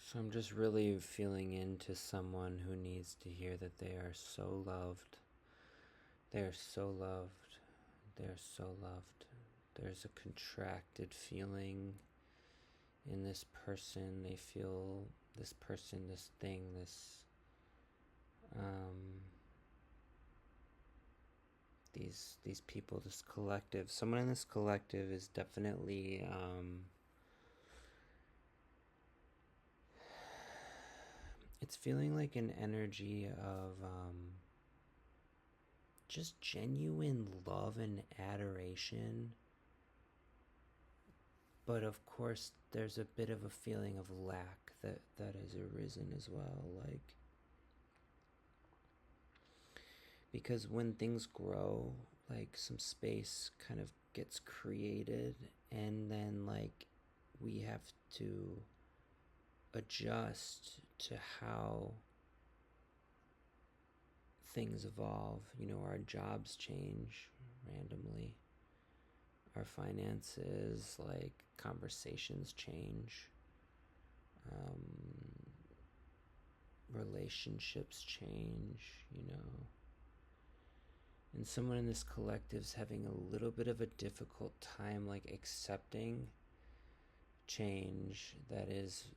So I'm just really feeling into someone who needs to hear that they are so loved. They are so loved. They are so loved. There's a contracted feeling in this person. They feel this person, this thing, um, these people, this collective. Someone in this collective is definitely it's feeling like an energy of just genuine love and adoration. But of course, there's a bit of a feeling of lack that has arisen as well. Like, because when things grow, like some space kind of gets created, and then like we have to adjust to how things evolve. Our jobs change randomly, our finances, like conversations change, um, relationships change. And someone in this collective's having a little bit of a difficult time, like accepting change that is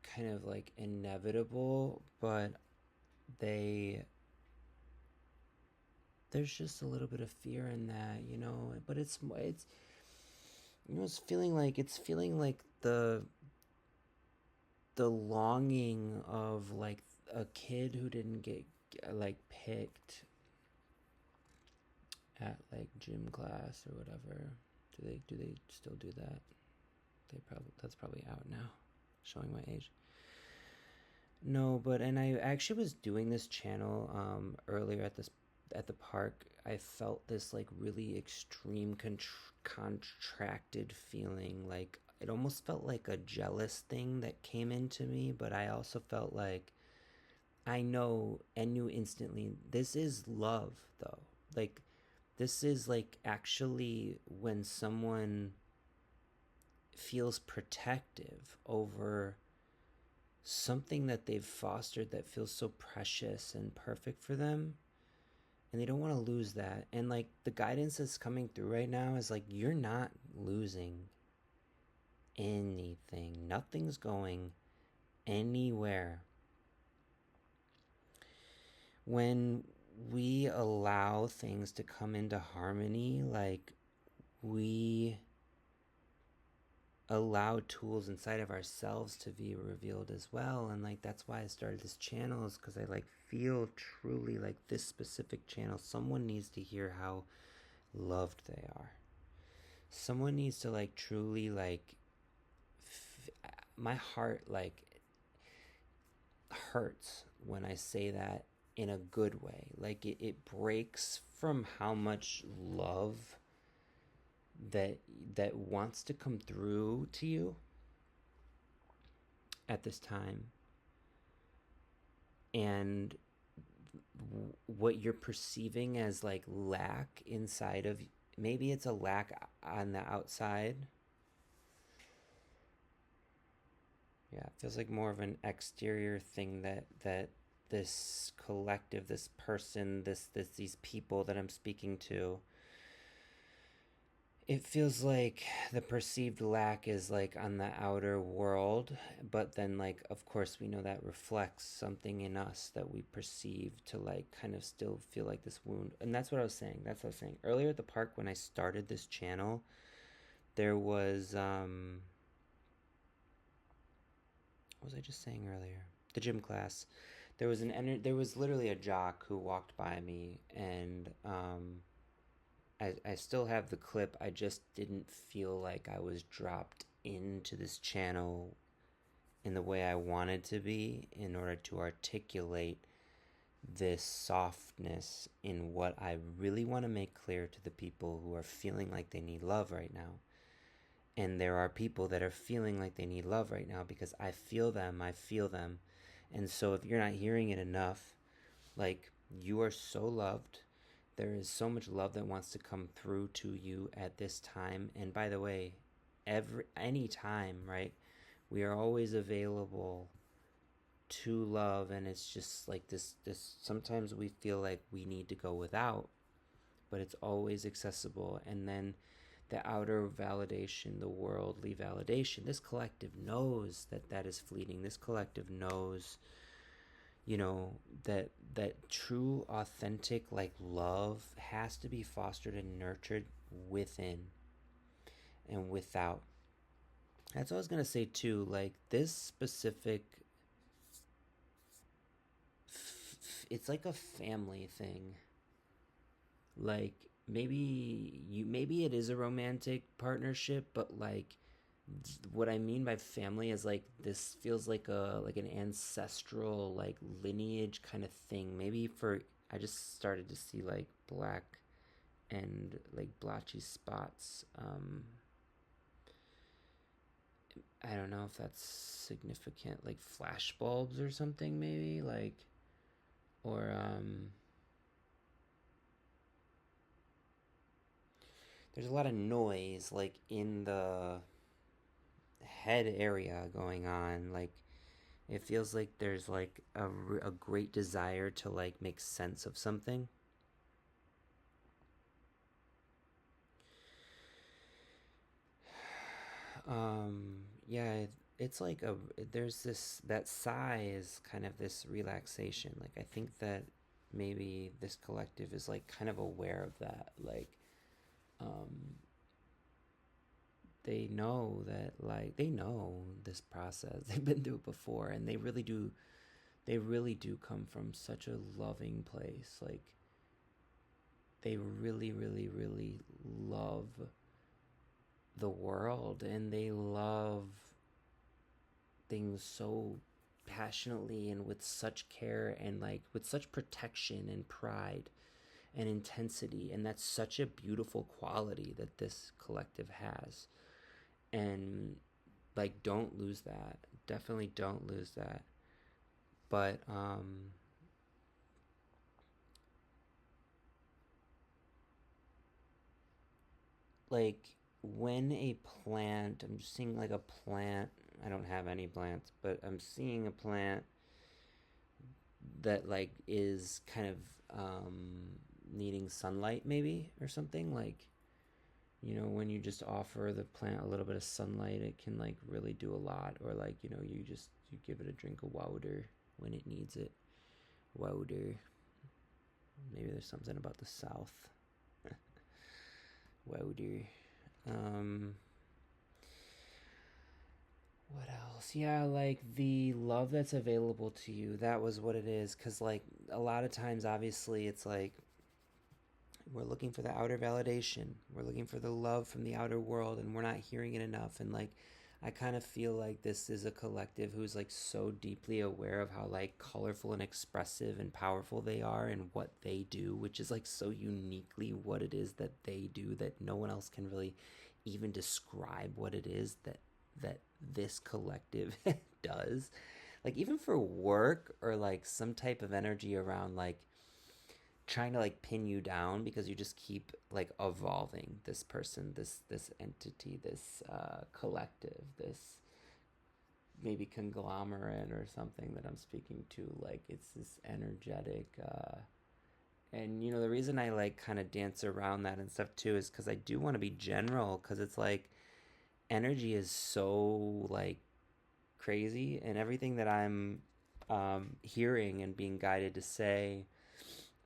kind of like inevitable, but they there's just a little bit of fear in that. But it's feeling like the longing of like a kid who didn't get like picked at like gym class or whatever. Do they still do that? That's probably out now, showing my age. No, but and I actually was doing this channel earlier at the park. I felt this like really extreme contracted feeling, like it almost felt like a jealous thing that came into me, but I also felt like I know and knew instantly this is love though. Like this is like actually when someone feels protective over something that they've fostered that feels so precious and perfect for them, and they don't want to lose that. And like the guidance that's coming through right now is like you're not losing anything. Nothing's going anywhere. When we allow things to come into harmony, like we allow tools inside of ourselves to be revealed as well. And like that's why I started this channel, is because I like feel truly like this specific channel, someone needs to hear how loved they are. Someone needs to like truly like my heart like hurts when I say that in a good way. Like it breaks from how much love that that wants to come through to you at this time, and what you're perceiving as like lack inside of, maybe it's a lack on the outside. Yeah, it feels like more of an exterior thing that this collective, this person, these people that I'm speaking to, it feels like the perceived lack is like on the outer world, but then like of course we know that reflects something in us that we perceive to like kind of still feel like this wound. And that's what I was saying. That's what I was saying earlier at the park when I started this channel. There was what was I just saying earlier? The gym class. There was literally a jock who walked by me, and I still have the clip. I just didn't feel like I was dropped into this channel in the way I wanted to be in order to articulate this softness in what I really want to make clear to the people who are feeling like they need love right now. And there are people that are feeling like they need love right now because I feel them. I feel them. And so if you're not hearing it enough, like you are so loved. There is so much love that wants to come through to you at this time. And by the way, any time, right? We are always available to love, and it's just like this sometimes we feel like we need to go without, but it's always accessible. And then the outer validation, the worldly validation, this collective knows that that is fleeting. This collective knows, you know, that true authentic like love has to be fostered and nurtured within and without. That's what I was gonna say too. Like this specific, it's like a family thing. Like maybe it is a romantic partnership, but like what I mean by family is like this feels like an ancestral like lineage kind of thing. Maybe for I just started to see like black and like blotchy spots. I don't know if that's significant, like flash bulbs or something, maybe like, or there's a lot of noise like in the head area going on. Like it feels like there's like a great desire to like make sense of something. Yeah, it's like there's this, that sigh is kind of this relaxation. Like I think that maybe this collective is like kind of aware of that. Like um they know that, like they know this process. They've been through it before, and they really do come from such a loving place. Like they really really really love the world, and they love things so passionately and with such care and like with such protection and pride and intensity. And that's such a beautiful quality that this collective has. And like don't lose that. Definitely don't lose that. But like when a plant, I'm just seeing like a plant, I don't have any plants, but I'm seeing a plant that like is kind of needing sunlight maybe or something. Like, you know, when you just offer the plant a little bit of sunlight, it can like really do a lot. Or like, you know, you give it a drink of water when it needs it. Water. Maybe there's something about the south. Water. um what else? Yeah, like the love that's available to you, that was what it is. Because like a lot of times obviously it's like we're looking for the outer validation, we're looking for the love from the outer world, and we're not hearing it enough. And like I kind of feel like this is a collective who's like so deeply aware of how like colorful and expressive and powerful they are and what they do, which is like so uniquely what it is that they do, that no one else can really even describe what it is that this collective does. Like even for work, or like some type of energy around like trying to like pin you down because you just keep like evolving this person, this entity, this collective, this maybe conglomerate or something that I'm speaking to. Like it's this energetic and you know the reason I like kind of dance around that and stuff too is because I do want to be general, because it's like energy is so like crazy, and everything that I'm hearing and being guided to say,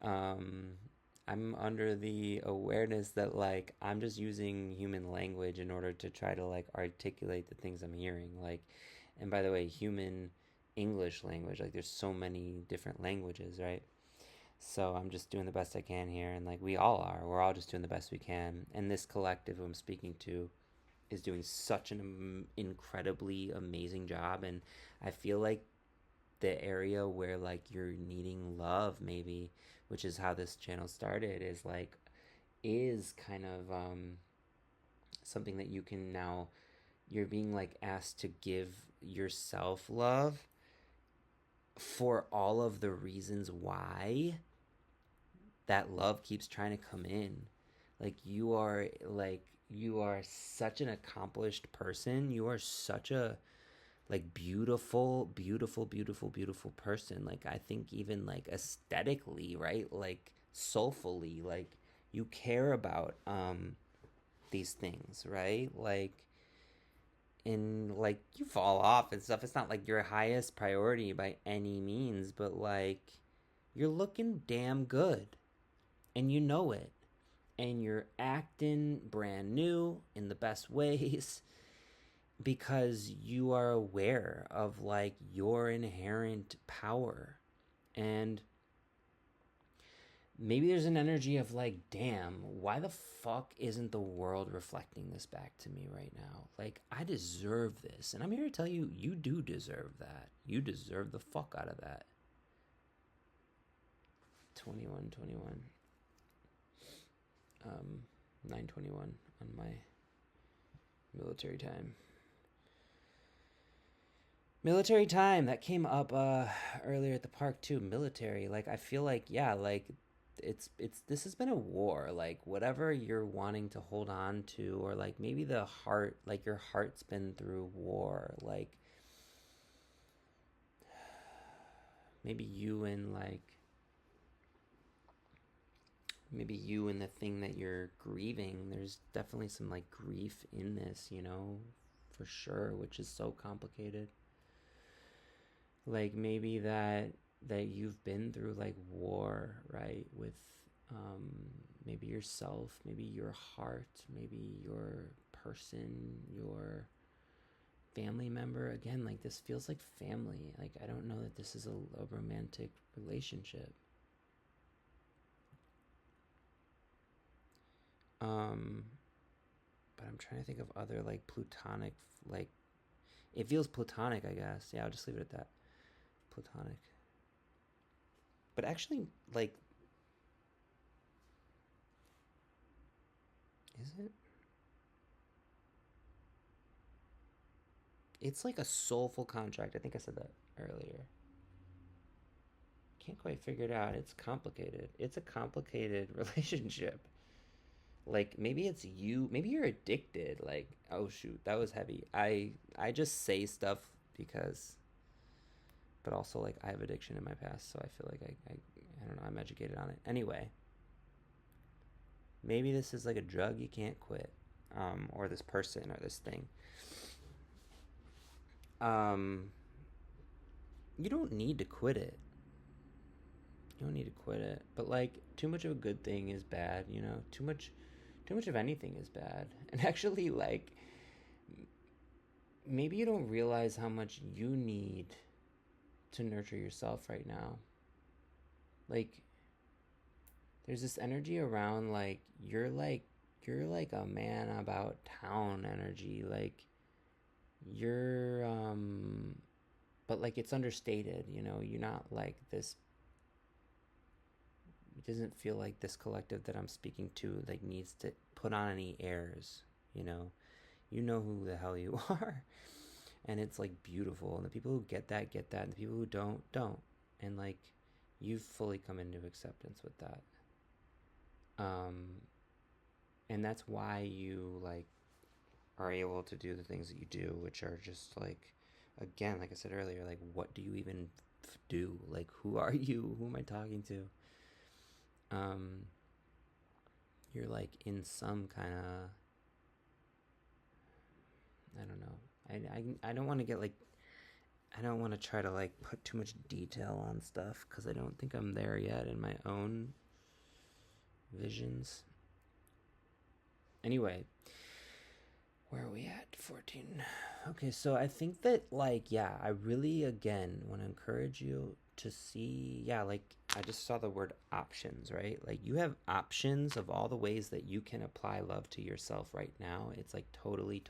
um, I'm under the awareness that like I'm just using human language in order to try to like articulate the things I'm hearing. Like, and by the way, human English language, like there's so many different languages, right? So I'm just doing the best I can here, and like we all are. We're all just doing the best we can. And this collective who I'm speaking to is doing such an incredibly amazing job. And I feel like the area where like you're needing love maybe, which is how this channel started, is kind of something that you can now, you're being like asked to give yourself love for all of the reasons why that love keeps trying to come in. Like you are such an accomplished person, you are such a like beautiful, beautiful, beautiful, beautiful person. Like I think even like aesthetically, right? Like soulfully, like you care about these things, right? Like and like you fall off and stuff. It's not like your highest priority by any means, but like you're looking damn good and you know it. And you're acting brand new in the best ways because you are aware of like your inherent power. And maybe there's an energy of like, damn, why the fuck isn't the world reflecting this back to me right now? Like, I deserve this. And I'm here to tell you, you do deserve that. You deserve the fuck out of that. 2121. 921 on my military time. Military time, that came up earlier at the park too. Military, like I feel like, yeah, like it's this has been a war. Like whatever you're wanting to hold on to, or like maybe the heart, like your heart's been through war. Like maybe you and the thing that you're grieving. There's definitely some like grief in this, you know, for sure, which is so complicated. Like maybe that you've been through like war, right, with maybe yourself, maybe your heart, maybe your person, your family member. Again, like this feels like family. Like I don't know that this is a romantic relationship. But I'm trying to think of other like plutonic, like it feels platonic, I guess. Yeah, I'll just leave it at that. Platonic. But actually, like, is it? It's like a soulful contract. I think I said that earlier. Can't quite figure it out. It's complicated. It's a complicated relationship. Like maybe it's you. Maybe you're addicted. Like oh shoot, that was heavy. I just say stuff because, but also like I have addiction in my past, so I feel like I don't know. I'm educated on it. Anyway, maybe this is like a drug you can't quit, or this person or this thing. Um, you don't need to quit it. You don't need to quit it. But like too much of a good thing is bad, you know? Too much of anything is bad. And actually like maybe you don't realize how much you need to nurture yourself right now. Like there's this energy around like you're like a man about town energy. Like you're but like it's understated, you know? You're not like this. It doesn't feel like this collective that I'm speaking to like needs to put on any airs, you know. You know who the hell you are. And it's like beautiful. And the people who get that, and the people who don't. And like you've fully come into acceptance with that. Um and that's why you like are able to do the things that you do, which are just like again, like I said earlier, like what do you even do? Like who are you? Who am I talking to? Um you're like in some kind of I don't know. I don't want to get like I don't want to try to like put too much detail on stuff because I don't think I'm there yet in my own visions. Anyway, where are we at? 14. Okay, so I think that like yeah, I really again want to encourage you to see yeah, like I just saw the word options, right? Like you have options of all the ways that you can apply love to yourself right now. It's like totally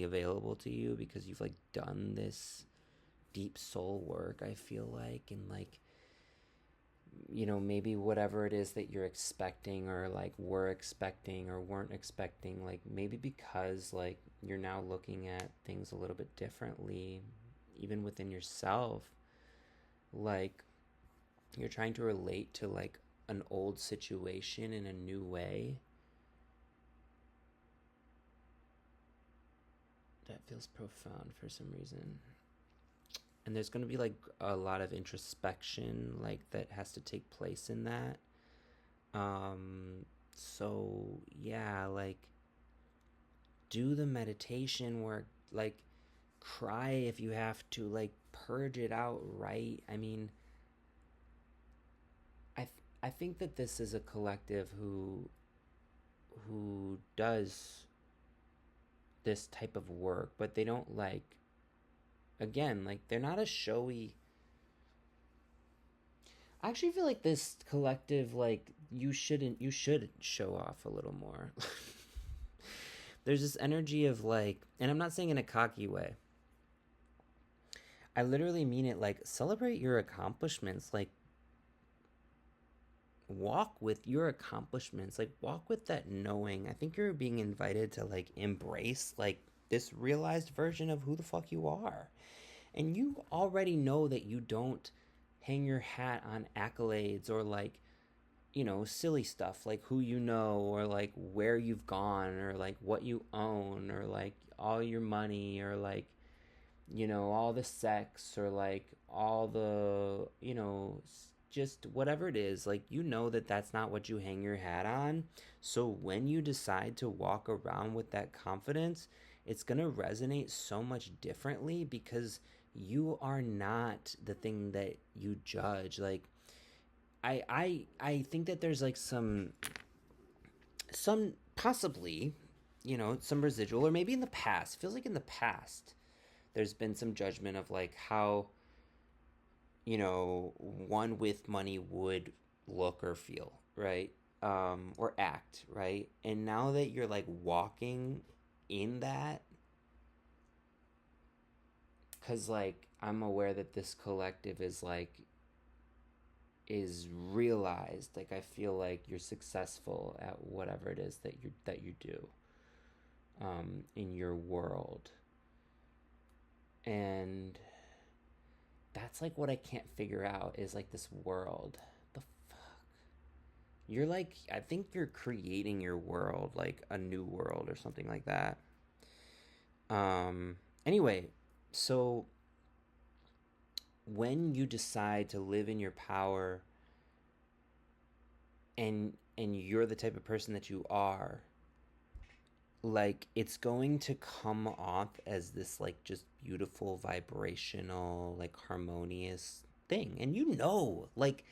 available to you because you've like done this deep soul work, I feel like, and like you know maybe whatever it is that you're expecting or like were expecting or weren't expecting, like maybe because like you're now looking at things a little bit differently even within yourself, like you're trying to relate to like an old situation in a new way. That feels profound for some reason. And there's going to be like a lot of introspection like that has to take place in that. So yeah, like do the meditation work, like cry if you have to, like purge it out, right? I mean, I think that this is a collective who does this type of work, but they don't like, again, like they're not a showy. I actually feel like this collective, like you should show off a little more. There's this energy of like, and I'm not saying in a cocky way, I literally mean it, like celebrate your accomplishments, like walk with your accomplishments, like walk with that knowing. I think you're being invited to like embrace like this realized version of who the fuck you are. And you already know that you don't hang your hat on accolades or like, you know, silly stuff like who you know or like where you've gone or like what you own or like all your money or like, you know, all the sex or like all the, you know, just whatever it is, like you know that that's not what you hang your hat on. So when you decide to walk around with that confidence, it's going to resonate so much differently because you are not the thing that you judge. Like I think that there's like some possibly, you know, some residual, or maybe in the past, it feels like in the past there's been some judgment of like how, you know, one with money would look or feel, right? Or act, right? And now that you're like walking in that, because like I'm aware that this collective is like, is realized, like I feel like you're successful at whatever it is that you do in your world. And that's like what I can't figure out is like this world. The fuck? You're like, I think you're creating your world, like a new world or something like that. Anyway, so when you decide to live in your power and you're the type of person that you are, like it's going to come off as this like just beautiful vibrational like harmonious thing. And you know, like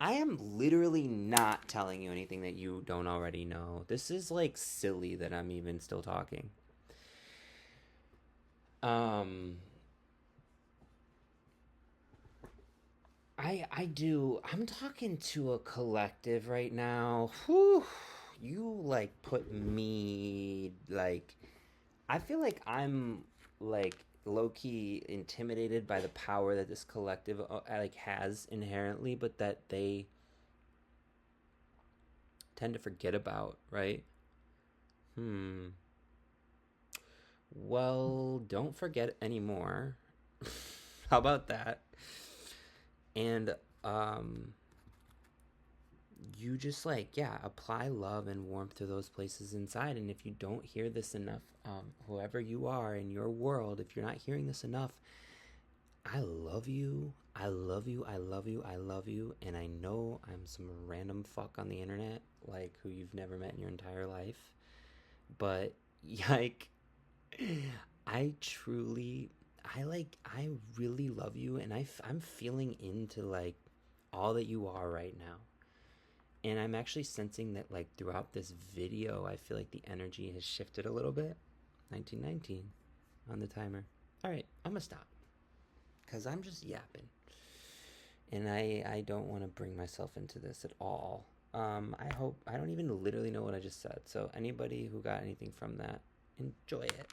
I am literally not telling you anything that you don't already know. This is like silly that I'm even still talking. I'm talking to a collective right now. Whew, you like put me like, I feel like I'm like low key intimidated by the power that this collective like has inherently, but that they tend to forget about, right? Well, don't forget anymore. How about that? And you just like, yeah, apply love and warmth to those places inside. And if you don't hear this enough, whoever you are in your world, if you're not hearing this enough, I love you. I love you. I love you. I love you. And I know I'm some random fuck on the internet, like who you've never met in your entire life. But like, I truly, I really love you. And I'm feeling into like all that you are right now. And I'm actually sensing that like throughout this video, I feel like the energy has shifted a little bit. 1919 on the timer. All right, I'm gonna stop because I'm just yapping. And I don't want to bring myself into this at all. I hope, I don't even literally know what I just said. So anybody who got anything from that, enjoy it.